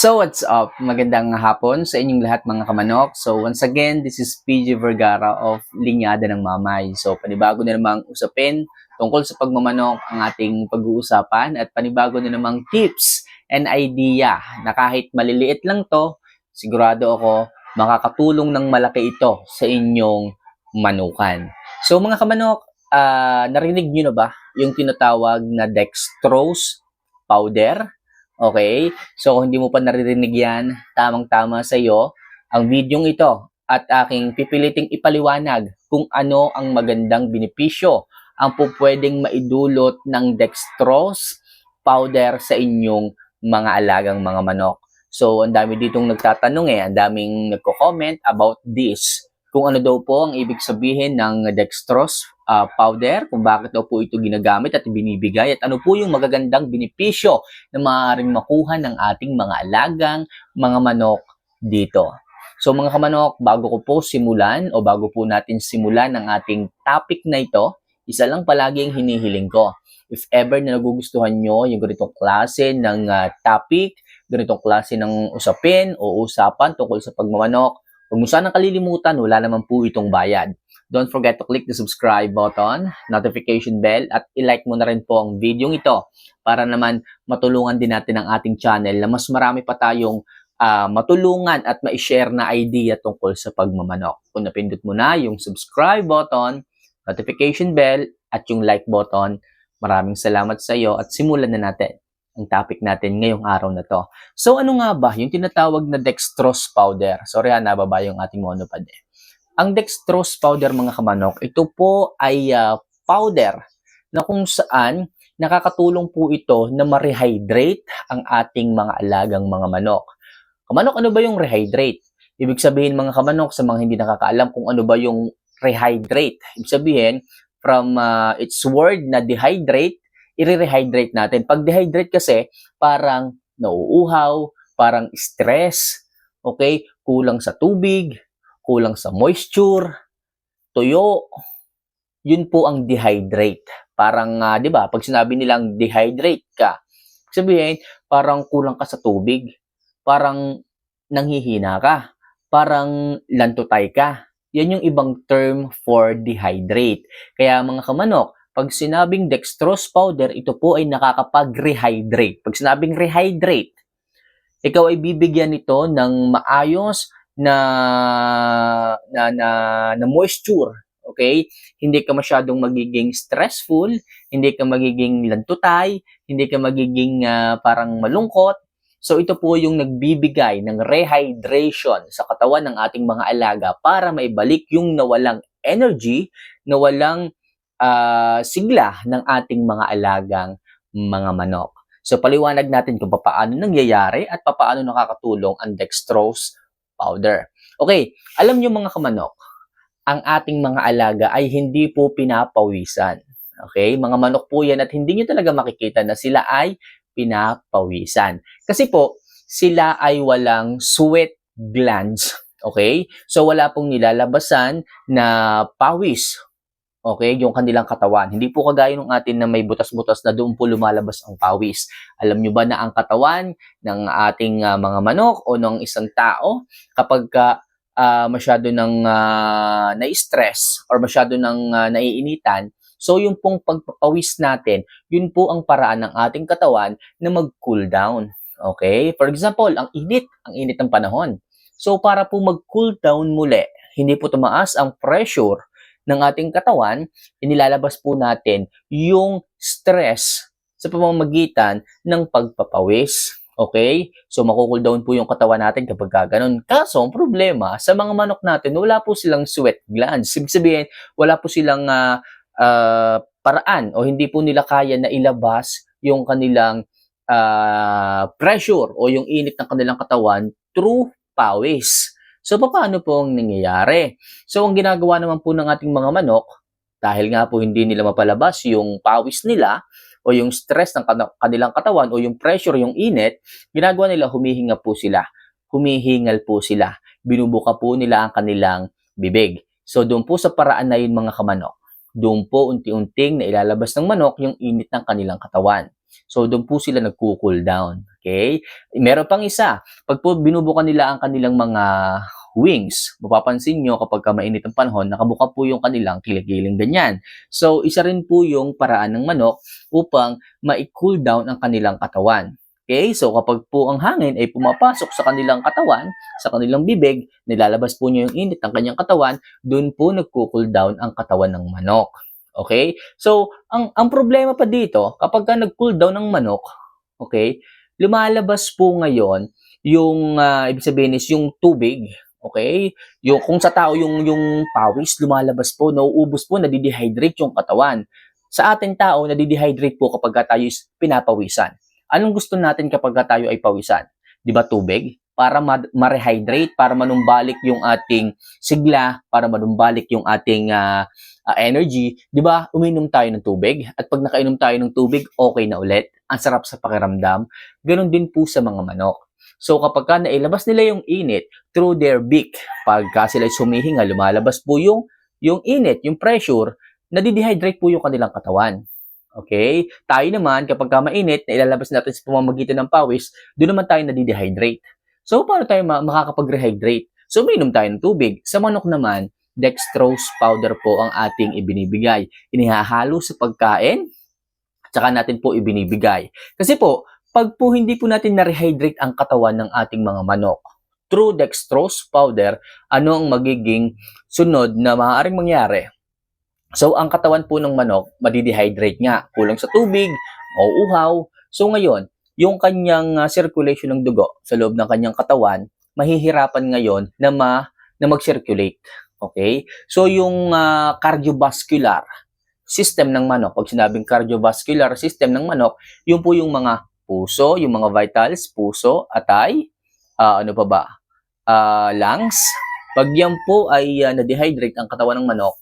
So what's up? Magandang hapon sa inyong lahat mga kamanok. So once again, this is PJ Vergara of Linyada ng Mamay. So panibago na namang usapin tungkol sa pagmamanok ang ating pag-uusapan at panibago na namang tips and idea na kahit maliliit lang to, sigurado ako makakatulong ng malaki ito sa inyong manukan. So mga kamanok, narinig nyo na ba yung tinatawag na dextrose powder? Okay? So kung hindi mo pa naririnig yan, tamang-tama sa iyo ang videong ito at aking pipiliting ipaliwanag kung ano ang magandang benepisyo ang pupwedeng maidulot ng dextrose powder sa inyong mga alagang mga manok. So ang dami ditong nagtatanong ang daming nagko-comment about this. Kung ano daw po ang ibig sabihin ng dextrose powder, kung bakit daw po ito ginagamit at binibigay, at ano po yung magagandang benepisyo na maaaring makuha ng ating mga alagang mga manok dito. So mga kamanok, bago ko po simulan o bago po natin simulan ang ating topic na ito, isa lang palagi ang hinihiling ko. If ever na nagugustuhan nyo yung ganitong klase ng topic, ganitong klase ng usapin o usapan tungkol sa pagmamanok, huwag mo sanang kalilimutan, wala naman po itong bayad. Don't forget to click the subscribe button, notification bell, at i-like mo na rin po ang video ito para naman matulungan din natin ang ating channel na mas marami pa tayong matulungan at ma-share na idea tungkol sa pagmamanok. Kung napindot mo na yung subscribe button, notification bell, at yung like button, maraming salamat sa iyo at simulan na natin ang topic natin ngayong araw na to. So ano nga ba yung tinatawag na dextrose powder? Sorry nababa yung ating monopod Ang dextrose powder mga kamanok, ito po ay powder na kung saan nakakatulong po ito na ma-rehydrate ang ating mga alagang mga manok. Kamanok, ano ba yung rehydrate? Ibig sabihin mga kamanok, sa mga hindi nakakaalam kung ano ba yung rehydrate. Ibig sabihin, from its word na dehydrate, i-rehydrate natin. Pag dehydrate kasi, parang nauuhaw, parang stress, okay? Kulang sa tubig, kulang sa moisture, tuyo, yun po ang dehydrate. Parang, di ba, pag sinabi nilang dehydrate ka, sabihin, parang kulang ka sa tubig, parang nanghihina ka, parang lantutay ka. Yan yung ibang term for dehydrate. Kaya mga kamanok, pag sinabing dextrose powder, ito po ay nakakapag-rehydrate. Pag sinabing rehydrate, ikaw ay bibigyan nito ng maayos na moisture. Okay? Hindi ka masyadong magiging stressful, hindi ka magiging lantutay, hindi ka magiging parang malungkot. So ito po yung nagbibigay ng rehydration sa katawan ng ating mga alaga para maibalik yung nawalang energy, nawalang sigla ng ating mga alagang mga manok. So paliwanag natin kung paano nangyayari at paano nakakatulong ang dextrose powder. Okay, alam niyo mga kamanok, ang ating mga alaga ay hindi po pinapawisan. Okay, mga manok po yan at hindi niyo talaga makikita na sila ay pinapawisan. Kasi po, sila ay walang sweat glands. Okay, so wala pong nilalabasan na pawis. Okay, yung kanilang katawan. Hindi po kagaya ng atin na may butas-butas na doon po lumalabas ang pawis. Alam nyo ba na ang katawan ng ating mga manok o ng isang tao, kapag masyado ng na-stress or masyado ng naiinitan, so yung pong pagpapawis natin, yun po ang paraan ng ating katawan na mag-cool down. Okay? For example, ang init ng panahon. So para po mag-cool down muli, hindi po tumaas ang pressure ng ating katawan, inilalabas po natin yung stress sa pamamagitan ng pagpapawis. Okay? So, makukool down po yung katawan natin kapag ganun. Kaso, ang problema, sa mga manok natin, wala po silang sweat glands. Ibig sabihin, wala po silang paraan o hindi po nila kaya na ilabas yung kanilang pressure o yung init ng kanilang katawan through pawis. So, paano po ang nangyayari? So, ang ginagawa naman po ng ating mga manok, dahil nga po hindi nila mapalabas yung pawis nila o yung stress ng kanilang katawan o yung pressure, yung init, ginagawa nila, humihinga po sila. Humihingal po sila. Binubuka po nila ang kanilang bibig. So, doon po sa paraan na yun mga kamanok, doon po unti-unting na ilalabas ng manok yung init ng kanilang katawan. So, doon po sila nagko-cool down. Okay? Meron pang isa. Pag po binubukan nila ang kanilang mga wings, mapapansin nyo kapag mainit ang panahon, nakabuka po yung kanilang kilikileng ganyan. So, isa rin po yung paraan ng manok upang ma-cool down ang kanilang katawan. Okay? So, kapag po ang hangin ay pumapasok sa kanilang katawan, sa kanilang bibig, nilalabas po niyo yung init ng kanyang katawan, doon po nagko-cool down ang katawan ng manok. Okay? So, ang problema pa dito, kapag ka nag-cool down ng manok, okay, lumalabas po ngayon yung, ibig sabihin is yung tubig, okay? Yung, kung sa tao yung pawis, lumalabas po, nauubos po, nadidehydrate yung katawan. Sa ating tao, nadidehydrate po kapag tayo is pinapawisan. Anong gusto natin kapag tayo ay pawisan? Di ba tubig? Para ma-rehydrate, para manumbalik yung ating sigla, para manumbalik yung ating energy, di ba? Uminom tayo ng tubig. At pag nakainom tayo ng tubig, okay na ulit. Ang sarap sa pakiramdam. Ganon din po sa mga manok. So kapag ka nailabas nila yung init through their beak, pagka sila sumihinga, lumalabas po yung init, yung pressure, nadidehydrate po yung kanilang katawan. Okay? Tayo naman, kapag ka mainit, na ilalabas natin sa pamamagitan ng pawis, doon naman tayo nadidehydrate. So, paano tayo makakapag-rehydrate? So, uminom tayo ng tubig. Sa manok naman, dextrose powder po ang ating ibinibigay. Inihahalo sa pagkain, tsaka natin po ibinibigay. Kasi po, pag po hindi po natin na-rehydrate ang katawan ng ating mga manok, through dextrose powder, ano ang magiging sunod na maaaring mangyari? So, ang katawan po ng manok, madidehydrate nga. Kulang sa tubig, mauuhaw. So, ngayon, yung kanyang circulation ng dugo sa loob ng kanyang katawan, mahihirapan ngayon na mag-circulate. Okay? So, yung cardiovascular system ng manok, pag sinabing cardiovascular system ng manok, yun po yung mga puso, yung mga vitals, puso, atay, ano pa ba? Lungs. Pag yan po ay na-dehydrate ang katawan ng manok,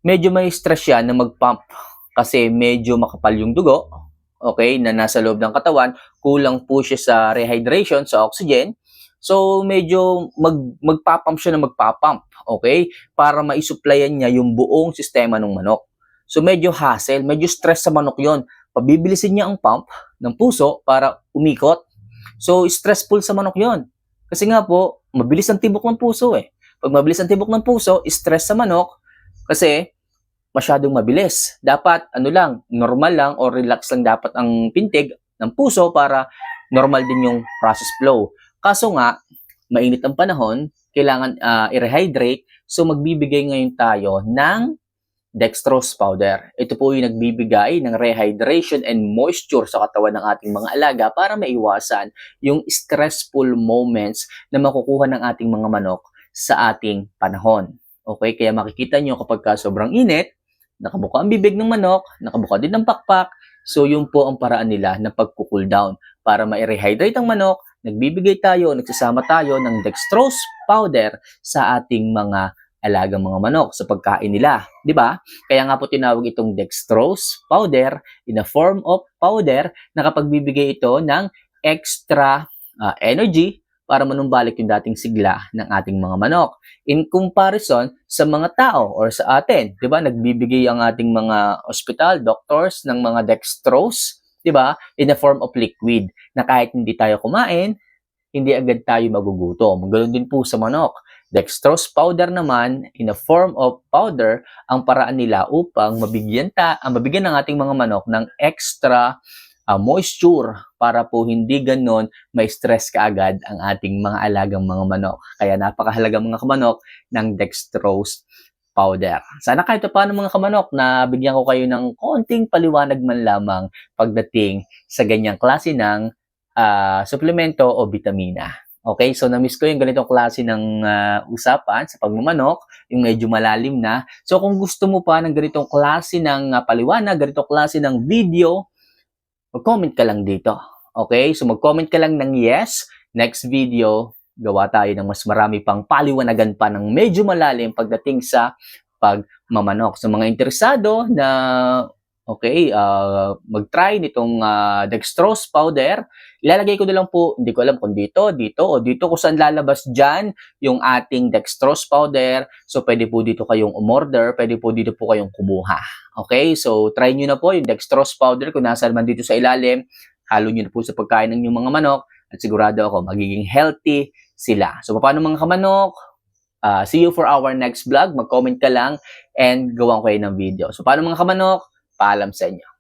medyo may stress yan na mag-pump kasi medyo makapal yung dugo, okay, na nasa loob ng katawan, kulang po siya sa rehydration, sa oxygen. So, medyo magpapump siya na magpapump, okay, para maisupplyan niya yung buong sistema ng manok. So, medyo hassle, medyo stress sa manok yon. Pabibilisin niya ang pump ng puso para umikot. So, stressful sa manok yon. Kasi nga po, mabilis ang tibok ng puso eh. Pag mabilis ang tibok ng puso, stress sa manok kasi masyadong mabilis. Dapat, normal lang o relax lang dapat ang pintig ng puso para normal din yung process flow. Kaso nga, mainit ang panahon, kailangan i-rehydrate, so magbibigay ngayon tayo ng dextrose powder. Ito po yung nagbibigay ng rehydration and moisture sa katawan ng ating mga alaga para maiwasan yung stressful moments na makukuha ng ating mga manok sa ating panahon. Okay, kaya makikita nyo kapag sobrang init, nakabuka ang bibig ng manok, nakabuka din ng pakpak. So, yun po ang paraan nila na pag-cool down. Para ma-rehydrate ang manok, nagbibigay tayo, nagsasama tayo ng dextrose powder sa ating mga alagang mga manok sa pagkain nila. Di ba? Kaya nga po tinawag itong dextrose powder in a form of powder na kapag bibigay ito ng extra energy para manumbalik yung dating sigla ng ating mga manok. In comparison sa mga tao or sa atin, 'di ba? Nagbibigay ang ating mga hospital, doctors ng mga dextrose, 'di ba? In the form of liquid na kahit hindi tayo kumain, hindi agad tayo magugutom. Ganoon din po sa manok. Dextrose powder naman in a form of powder ang paraan nila upang mabigyan ng ating mga manok ng extra moisture para po hindi ganon may stress kaagad ang ating mga alagang mga manok. Kaya napakahalaga mga kamanok ng dextrose powder. Sana kahit paano mga kamanok na bigyan ko kayo ng konting paliwanag man lamang pagdating sa ganyang klase ng suplemento o vitamina. Okay, so na-miss ko yung ganitong klase ng usapan sa pagmamanok, yung medyo malalim na. So kung gusto mo pa ng ganitong klase ng paliwanag, ganitong klase ng video, mag-comment ka lang dito. Okay? So mag-comment ka lang ng yes. Next video, gawa tayo ng mas marami pang paliwanagan pa ng medyo malalim pagdating sa pagmamanok. So mga interesado na Okay, mag-try nitong dextrose powder. Ilalagay ko na lang po, hindi ko alam kung dito, dito, o dito kung saan lalabas dyan yung ating dextrose powder. So, pwede po dito kayong umorder, pwede po dito po kayong kumuha. Okay, so try nyo na po yung dextrose powder kung nasaan man dito sa ilalim. Halo nyo na po sa pagkain ng inyong mga manok at sigurado ako magiging healthy sila. So, paano mga kamanok? See you for our next vlog. Mag-comment ka lang and gawan ko kayo ng video. So, paano mga kamanok? Paalam sa inyo.